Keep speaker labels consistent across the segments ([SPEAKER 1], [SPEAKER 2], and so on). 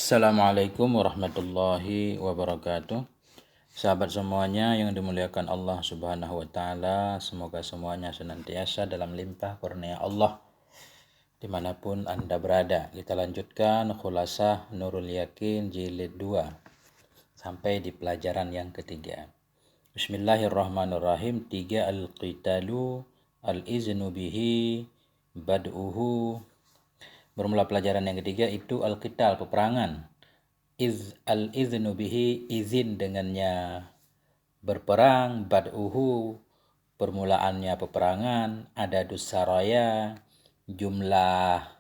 [SPEAKER 1] Assalamualaikum warahmatullahi wabarakatuh. Sahabat semuanya yang dimuliakan Allah Subhanahu wa taala, semoga semuanya senantiasa dalam limpah kurnia Allah dimanapun Anda berada. Kita lanjutkan Khulasah Nurul Yakin jilid 2 sampai di pelajaran yang ketiga. Bismillahirrahmanirrahim. 3 al-qitalu al-iznu bihi bad'uhu. Bermula pelajaran yang ketiga itu al-qital, peperangan. Al-iznu bihi, izin dengannya berperang. Bad'uhu, permulaannya peperangan. Adadus saraya, jumlah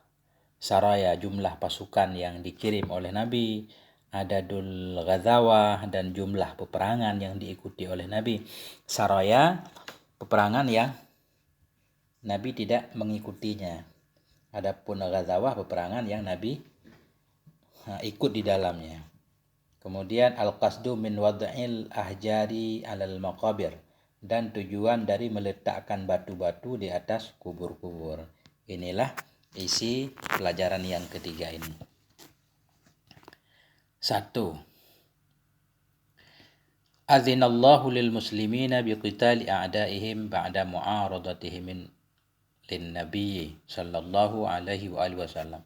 [SPEAKER 1] saraya, jumlah pasukan yang dikirim oleh Nabi. Adadul ghazawah, dan jumlah peperangan yang diikuti oleh Nabi. Saraya, peperangan yang Nabi tidak mengikutinya. Adapun ghazawah, peperangan yang Nabi ikut di dalamnya. Kemudian al-qasdu min wad'il ahjari 'alal maqabir, dan tujuan dari meletakkan batu-batu di atas kubur-kubur. Inilah isi pelajaran yang ketiga ini. 1. Azinallahu lil muslimina biqitali a'daihim ba'da mu'aradatihim lin nabi sallallahu alaihi wa alihi wasallam.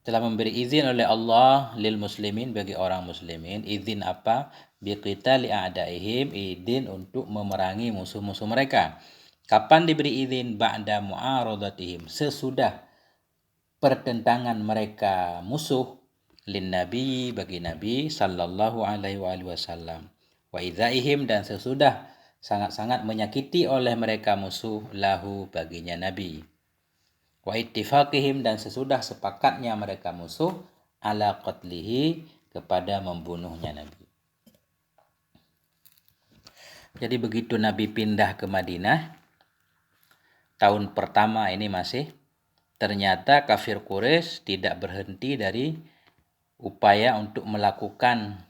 [SPEAKER 1] Telah memberi izin oleh Allah lil muslimin, bagi orang muslimin. Izin apa? Biqitali a'daihim, izin untuk memerangi musuh-musuh mereka. Kapan diberi izin? Ba'da mu'aradatihim, sesudah pertentangan mereka musuh, lin nabi, bagi Nabi sallallahu alaihi wasallam. Wa idzaihim, dan sesudah sangat-sangat menyakiti oleh mereka musuh, lahu, baginya Nabi. Wa ittifaqihim, dan sesudah sepakatnya mereka musuh, ala qatlihi, kepada membunuhnya Nabi. Jadi begitu Nabi pindah ke Madinah, tahun pertama ini ternyata kafir Quraisy tidak berhenti dari upaya untuk melakukan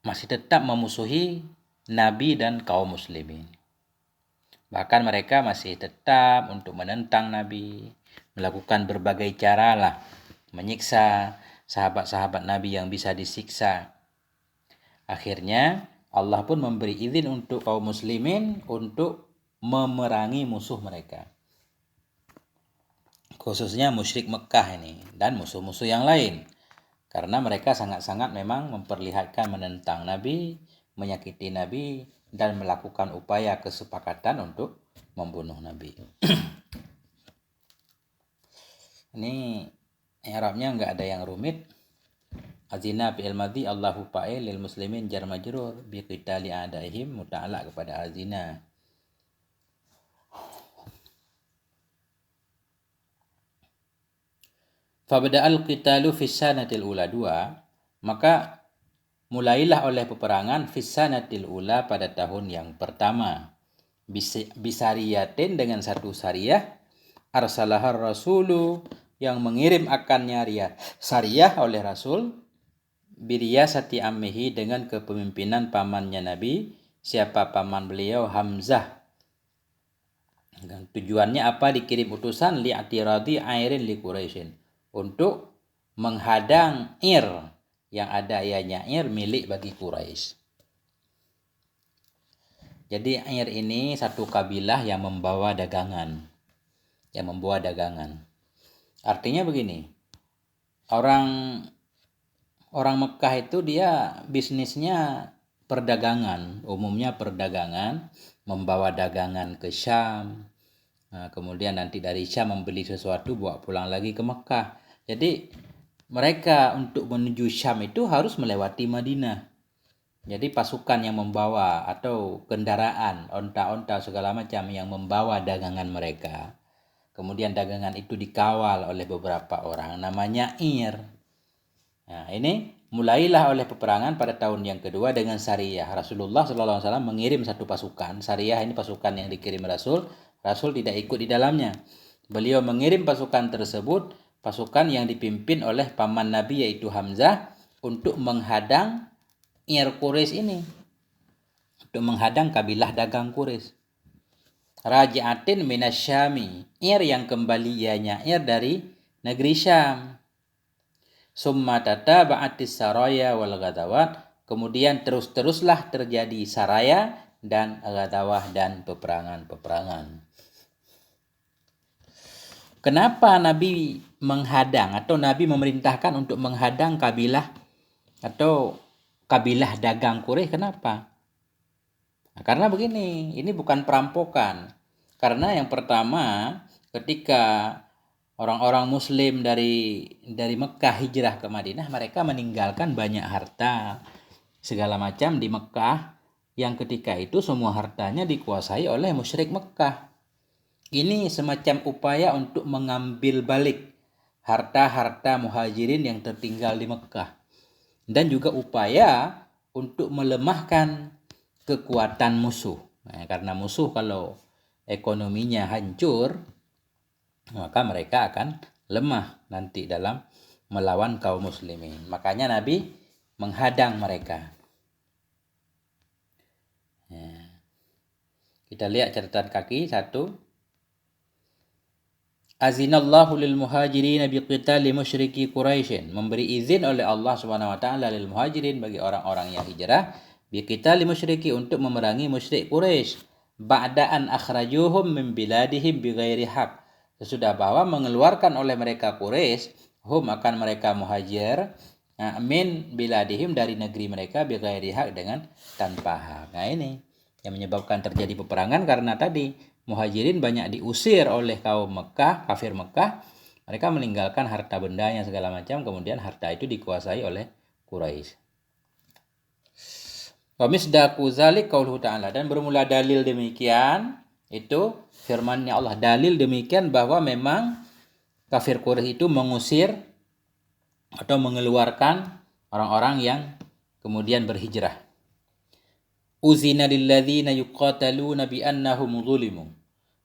[SPEAKER 1] masih tetap memusuhi Nabi dan kaum muslimin. Bahkan mereka masih tetap untuk menentang Nabi, melakukan berbagai cara lah, menyiksa sahabat-sahabat Nabi yang bisa disiksa. Akhirnya Allah pun memberi izin untuk kaum muslimin untuk memerangi musuh mereka, khususnya musyrik Mekah ini dan musuh-musuh yang lain, karena mereka sangat-sangat memang memperlihatkan menentang Nabi, menyakiti Nabi, dan melakukan upaya kesepakatan untuk membunuh Nabi. Ini Arabnya nggak ada yang rumit. Azina fi'il madhi, Allahu fa'il, lil muslimin jar majrur, bi qitali a'daihim, muta'allaq kepada azina. Fabda'al qitalu fis sanatil ula 2, maka mulailah oleh peperangan fis sanatil ula, pada tahun yang pertama. Bisariyatin, dengan satu sariyah, arsalahar rasulu, yang mengirim akannya sariyah oleh Rasul, biriyasati ammihi, dengan kepemimpinan pamannya Nabi. Siapa paman beliau? Hamzah. Dan tujuannya apa dikirim utusan? Li'atiradi airin li Quraisyin, untuk menghadang yang ada ianya milik bagi Quraisy. Jadi ini satu kabilah yang membawa dagangan. Artinya begini, orang Mekah itu dia bisnisnya perdagangan, umumnya perdagangan, membawa dagangan ke Syam. Kemudian nanti dari Syam membeli sesuatu, bawa pulang lagi ke Mekah. Jadi mereka untuk menuju Syam itu harus melewati Madinah. Jadi pasukan yang membawa, atau kendaraan, onta-onta segala macam yang membawa dagangan mereka. Kemudian dagangan itu dikawal oleh beberapa orang, namanya ir. Nah, ini mulailah oleh peperangan pada tahun yang kedua dengan sariyah. Rasulullah SAW mengirim satu pasukan. Sariyah ini pasukan yang dikirim Rasul. Rasul tidak ikut di dalamnya. Beliau mengirim pasukan tersebut, pasukan yang dipimpin oleh paman Nabi yaitu Hamzah, untuk menghadang Ir Quraisy ini, untuk menghadang kabilah dagang Quraisy. raji'atin minasyami, yang kembali ianya dari negeri Syam. Summa tataba'atis saraya wal ghazawat, kemudian terus-teruslah terjadi saraya dan ghazawah dan peperangan-peperangan. Kenapa Nabi menghadang atau Nabi memerintahkan untuk menghadang kabilah atau kabilah dagang Quraisy? Kenapa? Nah, karena begini, ini bukan perampokan. Karena yang pertama, ketika orang-orang Muslim dari Mekah hijrah ke Madinah, mereka meninggalkan banyak harta segala macam di Mekah, yang ketika itu semua hartanya dikuasai oleh musyrik Mekah. Ini semacam upaya untuk mengambil balik harta-harta muhajirin yang tertinggal di Mekah. Dan juga upaya untuk melemahkan kekuatan musuh. Nah, karena musuh kalau ekonominya hancur, maka mereka akan lemah nanti dalam melawan kaum muslimin. Makanya Nabi menghadang mereka. Nah, kita lihat catatan kaki 1. Azinallahu lil muhajirin biqitali musyriki Quraisy, memberi izin oleh Allah Subhanahu wa taala lil muhajirin, bagi orang-orang yang hijrah, biqitali musyriki, untuk memerangi musyrik Quraisy, ba'da an akhrajuhum min biladihim bighairi haq, sesudah bahwa mengeluarkan oleh mereka Quraisy, hum akan mereka muhajir, min biladihim dari negeri mereka, bighairi haq dengan tanpa hak. Nah, ini yang menyebabkan terjadi peperangan karena tadi muhajirin banyak diusir oleh kaum Mekah, kafir Mekah. Mereka meninggalkan harta bendanya segala macam, kemudian harta itu dikuasai oleh Quraisy. Wa misdaqu zalik qauluhu ta'ala, dan bermula dalil demikian itu firman-Nya Allah. Dalil demikian bahwa memang kafir Quraisy itu mengusir atau mengeluarkan orang-orang yang kemudian berhijrah. Uzina lilladzina yuqataluna bi annahum zulimu,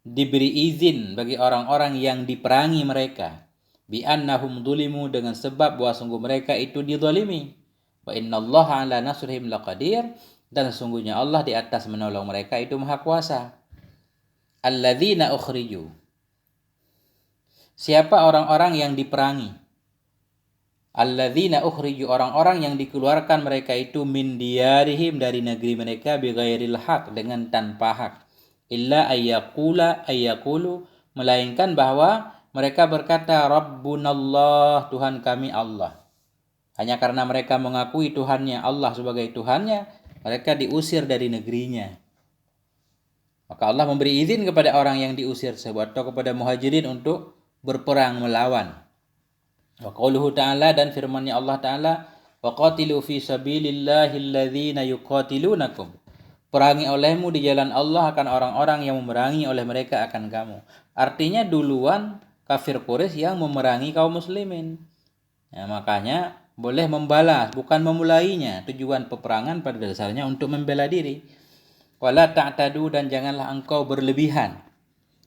[SPEAKER 1] diberi izin bagi orang-orang yang diperangi mereka, bi annahum zulimu, dengan sebab bahwa sungguh mereka itu dizalimi. Wa innallaha ala nasrihim laqadir, dan sesungguhnya Allah di atas menolong mereka itu maha kuasa. Alladzina ukhriju, siapa orang-orang yang diperangi? Alladzina ukhriju, orang-orang yang dikeluarkan mereka itu, min diyarihim, dari negeri mereka, bighairil haq, dengan tanpa hak, illa ayyaqulu, melainkan bahwa mereka berkata Rabbunallah, Tuhan kami Allah. Hanya karena mereka mengakui Tuhannya Allah sebagai Tuhannya, mereka diusir dari negerinya. Maka Allah memberi izin kepada orang yang diusir tersebut atau kepada muhajirin untuk berperang melawan. Wa qauluhu ta'ala, dan firman-Nya Allah Ta'ala, wa qatilu fi sabilillahi alladzina yuqatilunakum, perangi olehmu di jalan Allah akan orang-orang yang memerangi oleh mereka akan kamu. Artinya duluan kafir Quraisy yang memerangi kaum muslimin. Ya, makanya boleh membalas, bukan memulainya. Tujuan peperangan pada dasarnya untuk membela diri. Wala ta'tadu, dan janganlah engkau berlebihan.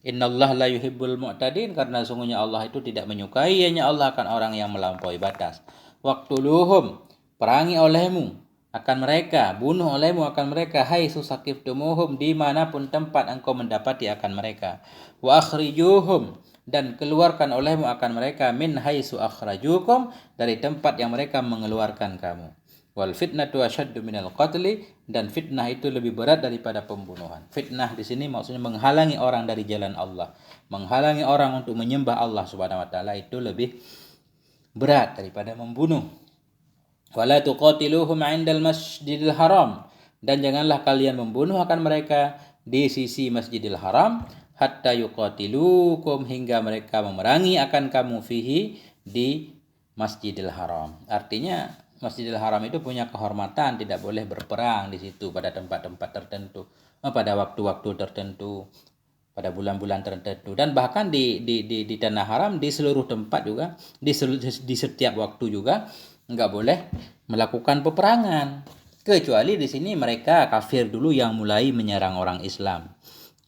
[SPEAKER 1] Innallaha la yuhibbul mu'tadin, karena sungguhnya Allah itu tidak menyukai, hanya Allah akan orang yang melampaui batas. Waqtuluhum, perangi olehmu akan mereka, bunuh olehmu akan mereka, haitsu saqiftumuhum, dimanapun tempat engkau mendapati akan mereka. Wa akhrijuhum, dan keluarkan olehmu akan mereka, min haitsu akhrajukum, dari tempat yang mereka mengeluarkan kamu. Wal fitnatu asyaddu minal qatli, dan fitnah itu lebih berat daripada pembunuhan. Fitnah di sini maksudnya menghalangi orang dari jalan Allah, menghalangi orang untuk menyembah Allah Subhanahu wa taala, itu lebih berat daripada membunuh. Wala tuqatiluhum 'indal masjidil haram, dan janganlah kalian membunuh akan mereka di sisi Masjidil Haram, hatta yuqatilukum, hingga mereka memerangi akan kamu fihi, di Masjidil Haram. Artinya Masjidil Haram itu punya kehormatan, tidak boleh berperang di situ pada tempat-tempat tertentu, pada waktu-waktu tertentu, pada bulan-bulan tertentu, dan bahkan di tanah haram, di seluruh tempat juga, di setiap waktu juga enggak boleh melakukan peperangan, kecuali di sini mereka kafir dulu yang mulai menyerang orang Islam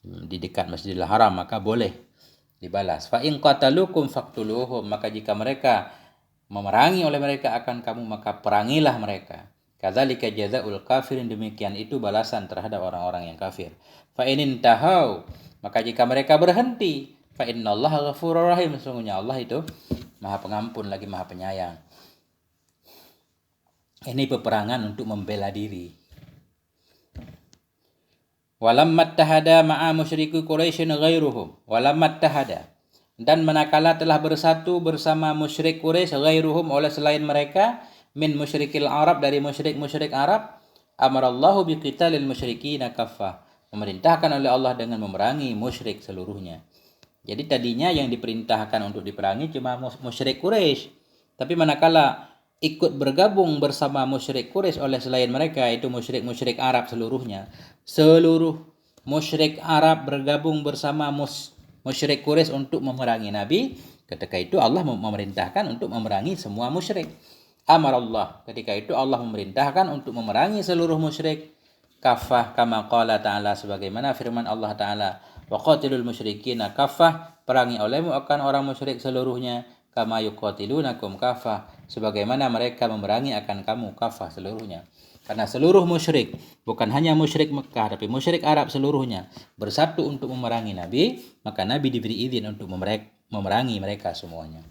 [SPEAKER 1] di dekat Masjidil Haram, maka boleh dibalas. Fa in qatalukum faqtuluhum, maka jika mereka memerangi oleh mereka akan kamu, maka perangilah mereka. Kadzalika jazaul kafirin, demikian itu balasan terhadap orang-orang yang kafir. Fa in intahau, Maka jika mereka berhenti, fa innallaha ghafurur rahim, sesungguhnya Allah itu Maha Pengampun lagi Maha Penyayang. Ini peperangan untuk membela diri. Walammat tahada ma'a musyriku Quraisyin ghairuhum. Walammat tahada. Dan manakala telah bersatu bersama musyrik Quraisy ghairuhum oleh selain mereka min musyrikil Arab, dari musyrik-musyrik Arab, amarallahu biqitalil musyrikina kaffah. Memerintahkan oleh Allah dengan memerangi musyrik seluruhnya. Jadi tadinya yang diperintahkan untuk diperangi cuma musyrik Quraisy. Tapi manakala ikut bergabung bersama musyrik Quraisy oleh selain mereka, itu musyrik-musyrik Arab seluruhnya. Seluruh musyrik Arab bergabung bersama musyrik Quraisy untuk memerangi Nabi. Ketika itu Allah memerintahkan untuk memerangi semua musyrik. Amarallah, ketika itu Allah memerintahkan untuk memerangi seluruh musyrik. Kafah kama qala ta'ala, sebagaimana firman Allah Ta'ala, wa qatilul musyrikina kafah, perangi olehmu akan orang musyrik seluruhnya, kama yuqatilunakum kafah, sebagaimana mereka memerangi akan kamu kafah seluruhnya. Karena seluruh musyrik, bukan hanya musyrik Mekah, tapi musyrik Arab seluruhnya bersatu untuk memerangi Nabi, maka Nabi diberi izin untuk memerangi mereka semuanya.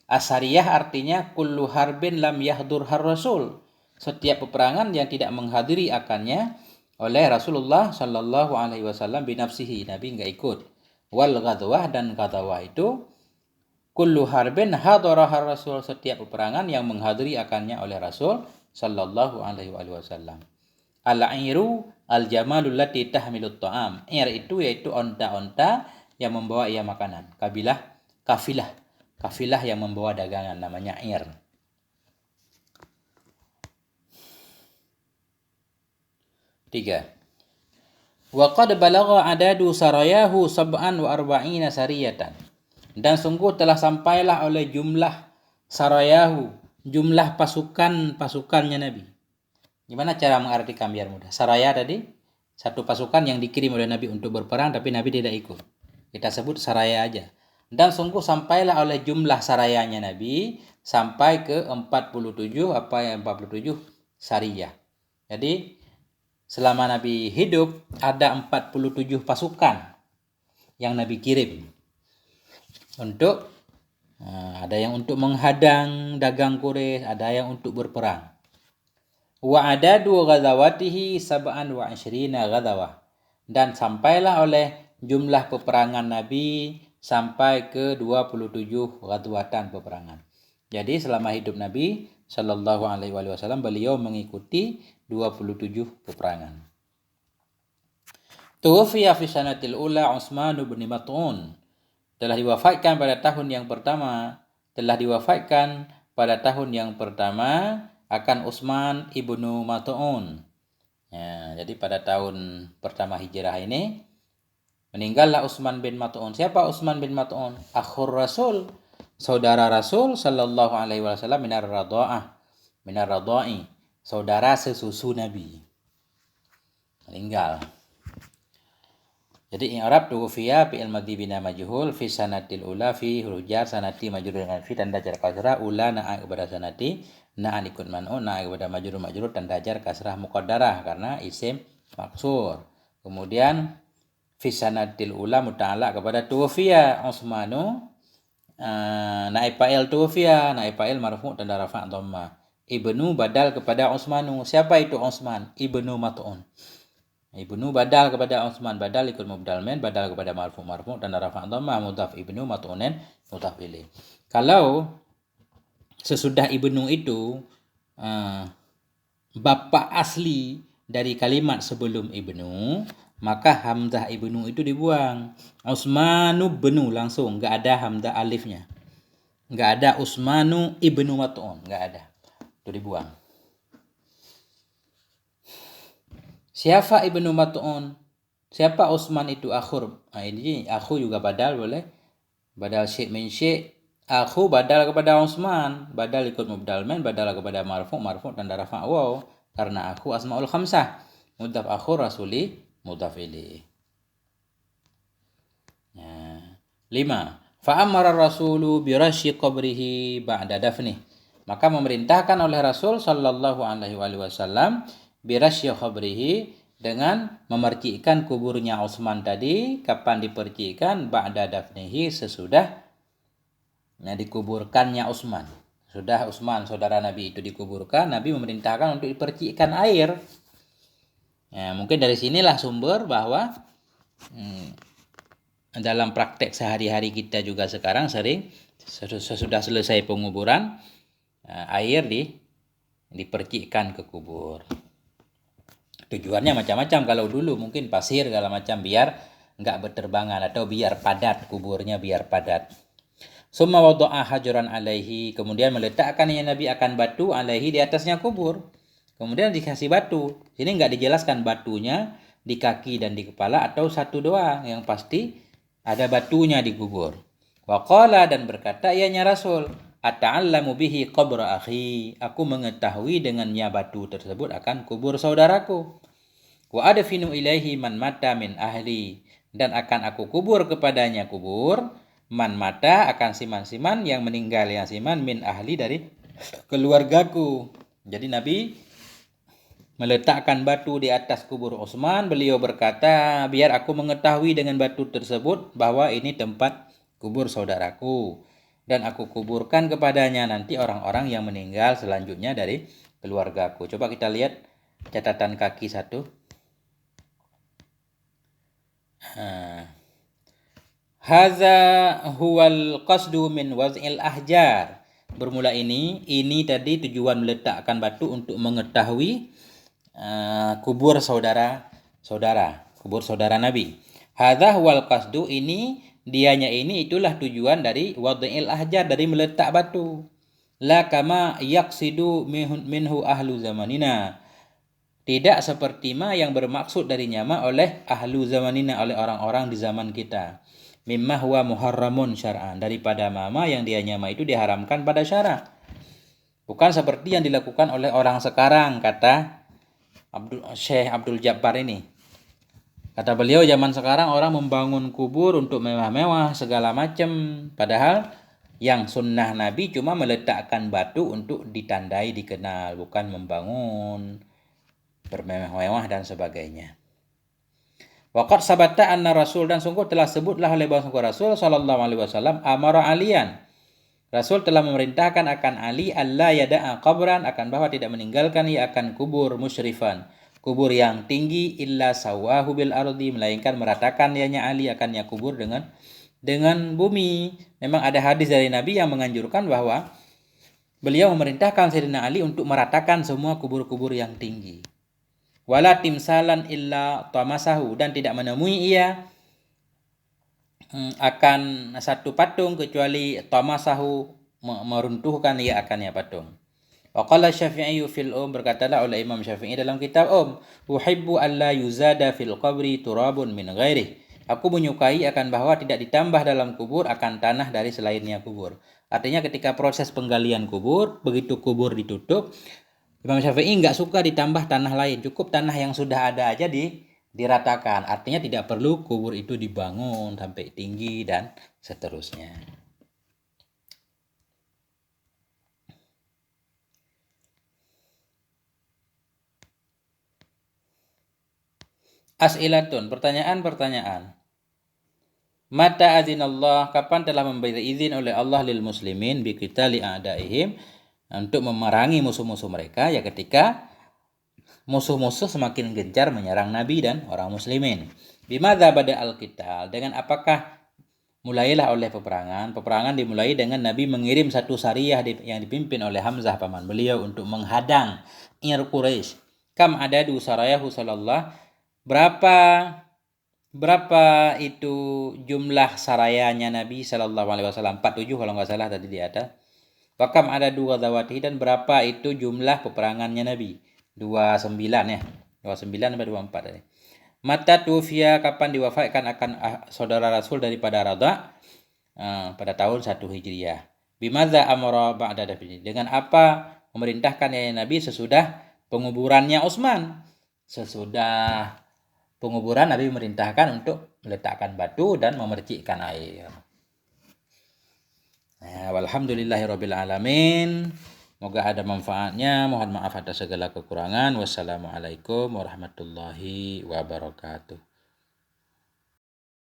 [SPEAKER 1] Asariyah artinya kullu harbin lam yahdur har rasul, setiap peperangan yang tidak menghadiri akannya oleh Rasulullah sallallahu alaihi wasallam binafsihi, Nabi enggak ikut. Wal ghadwah, dan ghadwah itu kullu harbin hadara har rasul, setiap peperangan yang menghadiri akannya oleh Rasul sallallahu alaihi wasallam. Al-airu al-jamalul lati tahmilut ta'am. Ir itu yaitu onta-onta yang membawa ia makanan. Kafilah yang membawa dagangan namanya ir. 3. Wa qad balagha adadu sarayahu sab'an wa arba'ina sariyatan. Dan sungguh telah sampailah oleh jumlah sarayahu, jumlah pasukannya Nabi. Gimana cara mengartikan biar mudah? Saraya tadi satu pasukan yang dikirim oleh Nabi untuk berperang tapi Nabi tidak ikut. Kita sebut saraya aja. Dan sungguh sampailah oleh jumlah sarayanya Nabi sampai ke 47 sariyah. Jadi selama Nabi hidup ada 47 pasukan yang Nabi kirim untuk ada yang untuk menghadang dagang Quraisy, ada yang untuk berperang. Wa adadu ghazawatihi sab'an wa 20 ghazawah. Dan sampailah oleh jumlah peperangan Nabi sampai ke 27 ghazwatan peperangan. Jadi selama hidup Nabi sallallahu alaihi wasallam beliau mengikuti 27 peperangan. Tuwfiya fi sanatil ula Utsman bin Mat'un. Telah diwafatkan pada tahun yang pertama akan Utsman ibnu Mat'un. Ya, jadi pada tahun pertama hijrah ini meninggallah Utsman bin Mat'un. Siapa Utsman bin Mat'un? Akhur Rasul, saudara Rasul sallallahu alaihi wasallam minar radha'i, saudara sesusu Nabi. Meninggal. Jadi i'rab tuwfiya fi'il madhi bina majhul fi sanatil ula fi huruf jar sanati majrur dengan fi tanda jar kasrah, ula na'a kepada sanati, na'a ikut man'un, na'a kepada majrur tanda jar kasrah muqaddarah karena isim maksur. Kemudian fi sanatil ula muta'allaq kepada tuwfiya Utsmanu, naib fa'il tuwfiya, naib fa'il marfu' tanda rafa' dhamma. Ibnu badal kepada Utsmanu. Siapa itu Utsman? Ibnu Mat'un. Ibnu badal kepada Utsman, badal ikut mubdal men, badal kepada marfu' tanda rafa' dhamma, mudhaf ibnu Mat'unin mudhaf ilaih. Kalau sesudah ibnu itu bapak asli dari kalimat sebelum ibnu, maka hamzah ibnu itu dibuang. Utsmanu benu langsung, enggak ada hamzah alifnya. Enggak ada Utsmanu ibnu Mat'un, enggak ada. Itu dibuang. Siapa ibnu Mat'un? Siapa Utsman itu? Akhur. Nah, ini akhu juga badal boleh. Badal syai' min syai'. Akhu badal kepada Utsman, badal ikut mubdal man, badal kepada marfu' tanda rafa' waw karena akhu asmaul khamsah. Mudhaf akhu rasuli mudhaf ilaih. Ya. 5. Fa amara rasulu bi rasyi qabrihi ba'da dafnih. Maka memerintahkan oleh Rasul sallallahu alaihi wasallam bi rasyi qabrihi, dengan memercikkan kuburnya Utsman tadi. Kapan dipercikkan? Ba'da dafnihi, sesudah dikuburkannya Utsman. Sudah Utsman saudara Nabi itu dikuburkan, Nabi memerintahkan untuk dipercikkan air. Mungkin dari sinilah sumber bahwa dalam praktek sehari-hari kita juga sekarang sering sesudah selesai penguburan air dipercikkan ke kubur. Tujuannya macam-macam. Kalau dulu mungkin pasir segala macam biar enggak berterbangan atau biar padat kuburnya, biar padat. Summa wada'a hajaran alaihi, kemudian meletakkan Nabi akan batu alaihi, di atasnya kubur. Kemudian dikasih batu. Sini enggak dijelaskan batunya di kaki dan di kepala atau satu doang. Yang pasti ada batunya di kubur. Wa qala, dan berkata ianya Rasul, ata'allamu bihi qabra akhi, aku mengetahui dengannya batu tersebut akan kubur saudaraku. Wa adfinu ilaihi man mata min ahli, dan akan aku kubur kepadanya kubur man mata, akan siman-siman yang meninggal, yang siman min ahli, dari keluargaku. Jadi Nabi meletakkan batu di atas kubur Utsman. Beliau berkata, biar aku mengetahui dengan batu tersebut bahwa ini tempat kubur saudaraku, dan aku kuburkan kepadanya nanti orang-orang yang meninggal selanjutnya dari keluargaku. Coba kita lihat catatan kaki 1. Haza huwal qasdu min waz'il ahjar. Bermula ini tadi tujuan meletakkan batu untuk mengetahui kubur saudara Nabi. Hadza huwal qasdu, dianya itulah tujuan dari wad'il ahjar, dari meletak batu. La kama yaqsidu minhu ahlu zamanina, tidak seperti yang bermaksud darinya oleh ahlu zamanina, oleh orang-orang di zaman kita. Mimma huwa muharramun syar'an, daripada yang dianya itu diharamkan pada syara. Bukan seperti yang dilakukan oleh orang sekarang, kata Syekh Abdul Jabbar ini. Kata beliau, zaman sekarang orang membangun kubur untuk mewah-mewah segala macam, padahal yang sunnah Nabi cuma meletakkan batu untuk ditandai, dikenal, bukan membangun bermewah-mewah dan sebagainya. Waqad sabata anna Rasul, dan sungguh telah sebutlah oleh Rasul sallallahu alaihi wasallam, amara alian, Rasul telah memerintahkan akan Ali alla yada'a qabran, akan bahwa tidak meninggalkan ia akan kubur musyrifan, kubur yang tinggi, illa sawahu bil ardi, melainkan meratakan ianya Ali akannya kubur dengan bumi. Memang ada hadis dari Nabi yang menganjurkan bahwa beliau memerintahkan Sayyidina Ali untuk meratakan semua kubur-kubur yang tinggi. Wala timsalan illa tamasahu, dan tidak menemui ia akan satu patung kecuali tamasahu, meruntuhkan ia akannya patung. Wa qala Syafi'i fil berkatalah oleh Imam Syafi'i dalam kitab uhibbu alla yuzada fil qabri turabun min ghairi, aku menyukai akan bahwa tidak ditambah dalam kubur akan tanah dari selainnya kubur. Artinya ketika proses penggalian kubur, begitu kubur ditutup, Imam Syafi'i enggak suka ditambah tanah lain, cukup tanah yang sudah ada aja diratakan. Artinya tidak perlu kubur itu dibangun sampai tinggi dan seterusnya. As'ilatun, pertanyaan. Mata azinallah, kapan telah memberi izin oleh Allah lil muslimin bi qitali a'daihim, untuk memerangi musuh-musuh mereka, ya ketika musuh-musuh semakin gencar menyerang Nabi dan orang muslimin. Bimadza bada al-qital, dengan apakah mulailah oleh peperangan? Peperangan dimulai dengan Nabi mengirim satu sariyah yang dipimpin oleh Hamzah paman beliau untuk menghadang Quraisy. Kam adadu sarayahu sallallahu, berapa itu jumlah sarayanya Nabi sallallahu alaihi wasallam? 47 kalau enggak salah tadi di atas. Wakam ada 2 ghazawati, dan berapa itu jumlah peperangannya Nabi? 29 ya. 29 sampai 24 tadi. Mata tufiya, kapan diwafatkan akan saudara Rasul daripada Radha? Pada tahun 1 Hijriah. Bimadza amara ba'da dafni, dengan apa memerintahkan ya Nabi sesudah penguburannya Utsman? Sesudah penguburan Nabi memerintahkan untuk meletakkan batu dan memercikkan air. Walhamdulillahirabbil alamin. Semoga ada manfaatnya. Mohon maaf atas segala kekurangan. Wassalamualaikum warahmatullahi wabarakatuh.